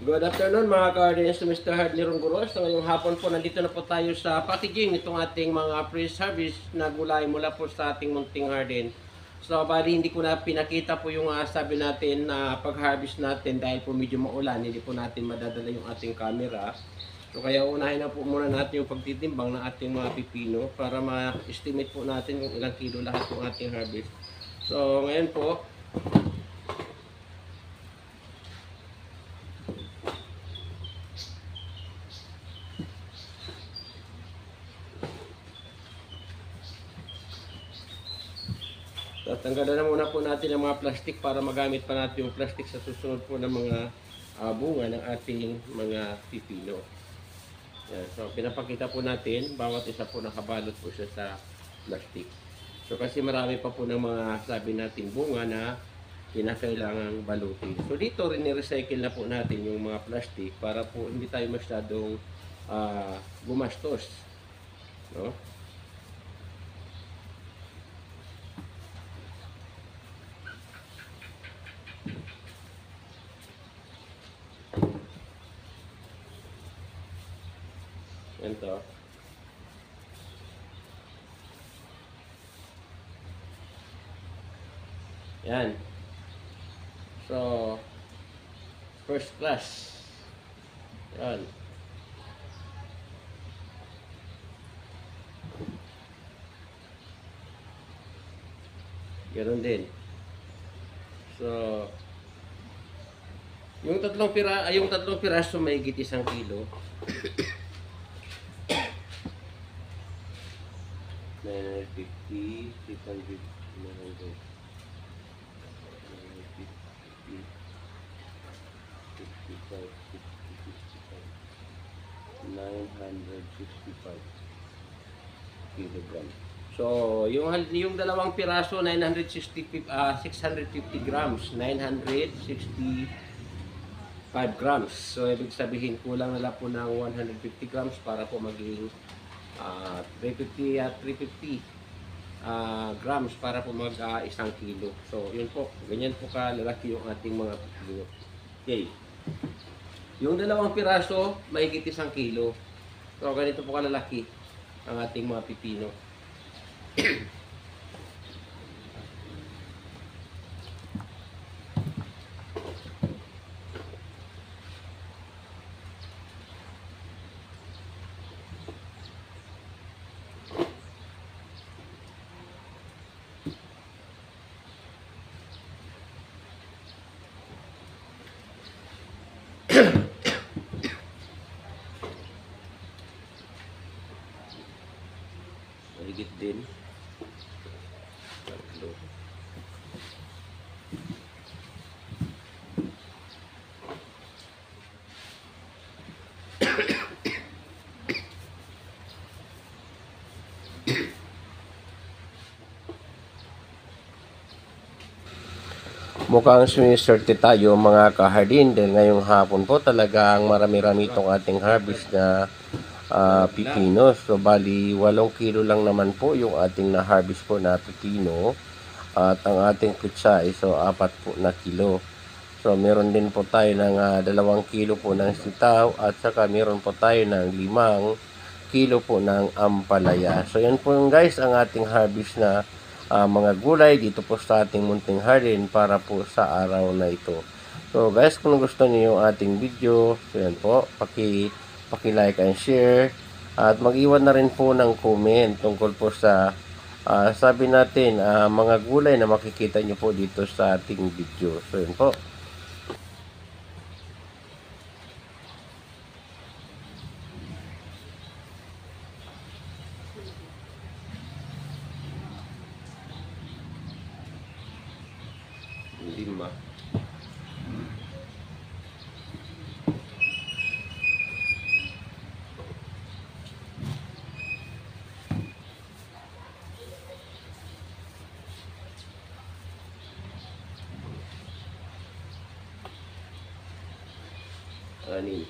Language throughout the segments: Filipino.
Good afternoon mga ka-audience to Mr. Hardly Ronggoros. So ngayong hapon po nandito na po tayo sa packaging itong ating mga pre-service na gulay mula po sa ating munting garden. So bali hindi ko na pinakita po yung sabi natin na pag-harvest natin dahil po medyo maulan, hindi po natin madadala yung ating camera. So kaya unahin na po muna natin yung pagtitimbang ng ating mga pipino para ma-estimate po natin kung ilang kilo lahat yung ating harvest. So ngayon po, tatanggalan na muna po natin ang mga plastic para magamit pa natin yung plastic sa susunod po ng mga bunga ng ating mga pipino. Yan. So pinapakita po natin, bawat isa po nakabalot po siya sa plastic. So kasi marami pa po ng mga sabi natin bunga na kinakailangang balutin. So dito rin i-recycle na po natin yung mga plastic para po hindi tayo masyadong gumastos. No? Yan to. Yan. So, first class. Yan. Ganun din. So, yung tatlong piraso may higit 1 kilo. 950, 600, 900, 955 kilogram. So, yung dalawang piraso 650 grams, 965 grams. So, ibig sabihin kulang na lang po ng 150 grams para po maging 350 grams para po mag 1 kilo. So, yun po. Ganyan po kalalaki yung ating mga pipino. Okay. Yung dalawang piraso, mahigit 1 kilo. So, ganito po kalalaki ang ating mga pipino. Mahigit din. Tatlo. Mukhang sumiswerte tayo mga kahardin dahil ngayong hapon po talagang marami-rami itong ating harvest na pipino. So bali 8 kilo lang naman po yung ating na-harvest po na pipino. At ang ating pizza ay so 4 po na kilo. So meron din po tayo ng 2 kilo po ng sitaw at saka meron po tayo ng 5 kilo po ng ampalaya. So yan po yung guys ang ating harvest na mga gulay dito po sa ating munting garden para po sa araw na ito. So guys, kung gusto niyo yung ating video, so yan po, paki-like and share at mag-iwan na rin po ng comment tungkol po sa sabi natin mga gulay na makikita niyo po dito sa ating video. So yan po. Lima. Anin.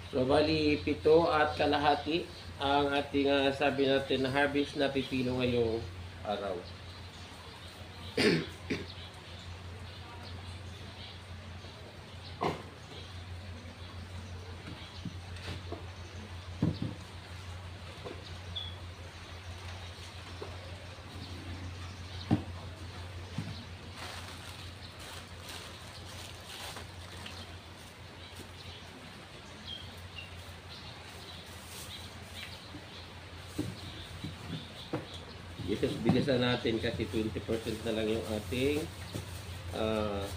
So bali 7.5 ang ating sabi natin na harvest na pipino ngayong araw. Bilisan natin kasi 20% na lang yung ating ah,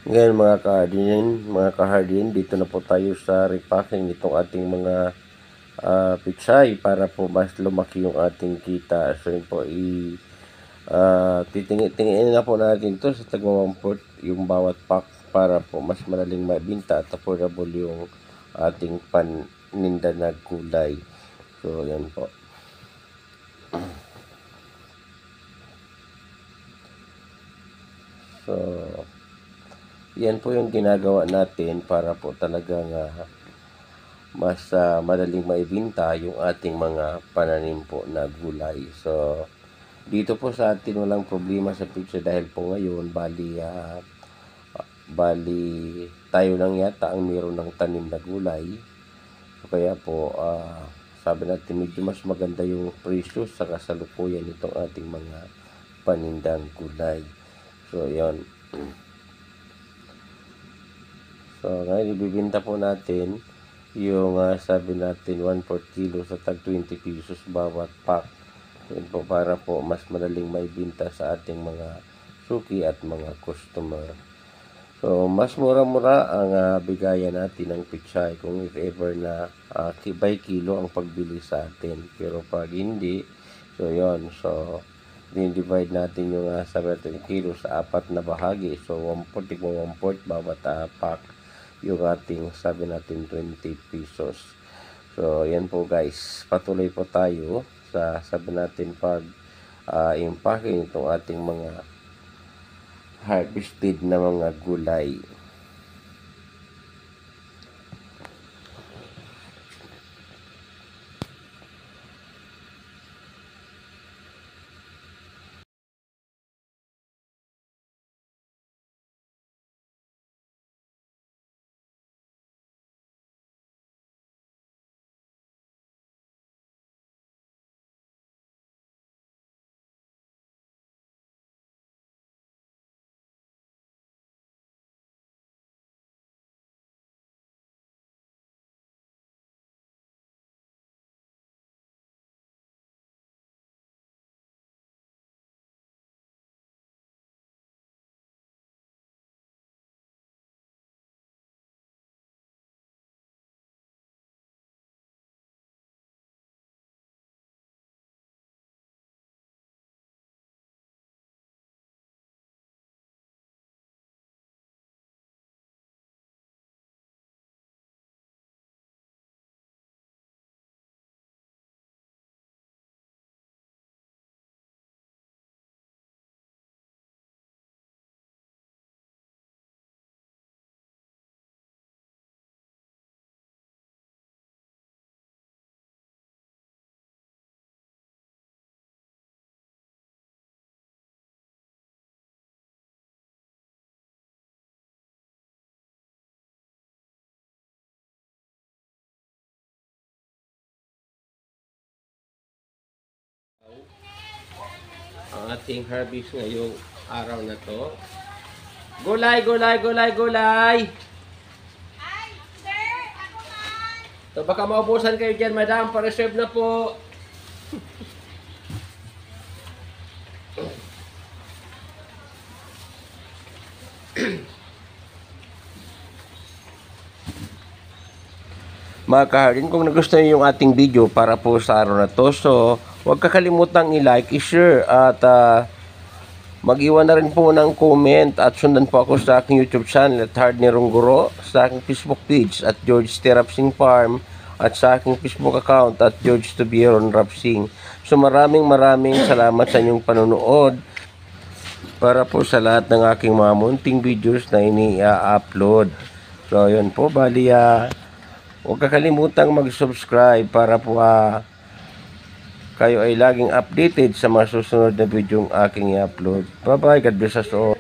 Ngayon mga kahardin, dito na po tayo sa repacking itong ating mga pichay para po mas lumaki yung ating kita. So yun po, titingin na po natin to sa tagwa 1/4 yung bawat pack para po mas madaling mabinta at affordable yung ating paninda na gulay. So yan po. So yan po yung ginagawa natin para po talagang mas madaling maibinta yung ating mga pananim po na gulay. So dito po sa atin walang problema sa pizza dahil po ngayon bali tayo lang yata ang mayroon ng tanim na gulay. So kaya po sabi natin medyo mas maganda yung presyo sa kasalukuyan itong ating mga panindang gulay. So yan. So, ngayon, ibibinta po natin yung sabi natin 1/4 kilo sa tag 20 pesos bawat pack. Yun po para po mas madaling maibinta sa ating mga suki at mga customer. So, mas mura-mura ang bigayan natin ng pichay kung if ever na by kilo ang pagbili sa atin. Pero pag hindi, so yon. So, divide natin yung sabi natin kilo sa 4 na bahagi. So, 1/4 bawat pack yung ating sabi natin 20 pesos. So yan po guys, patuloy po tayo sa sabi natin pag impacking itong ating mga harvested na mga gulay. Ang ating harvest ngayong araw na to. Gulay, gulay, gulay, gulay! Ay, sir, ako man. So baka maubusan kayo dyan, madam. Pa-reserve na po. Mga kahardin, kung nagustuhan niyo yung ating video para po sa araw na to, so huwag kakalimutang i-like, i-share at mag-iwan na rin po ng comment at sundan po ako sa aking YouTube channel at Hardney Rongguro, sa aking Facebook page at George T. Rapsing Farm at sa aking Facebook account at George Tubieron Rapsing. So maraming salamat sa inyong panonood para po sa lahat ng aking mga munting videos na ini-upload. So yun po, bali Huwag kakalimutang mag-subscribe para po kayo ay laging updated sa mga susunod na video aking i-upload. Bye-bye. God bless us all.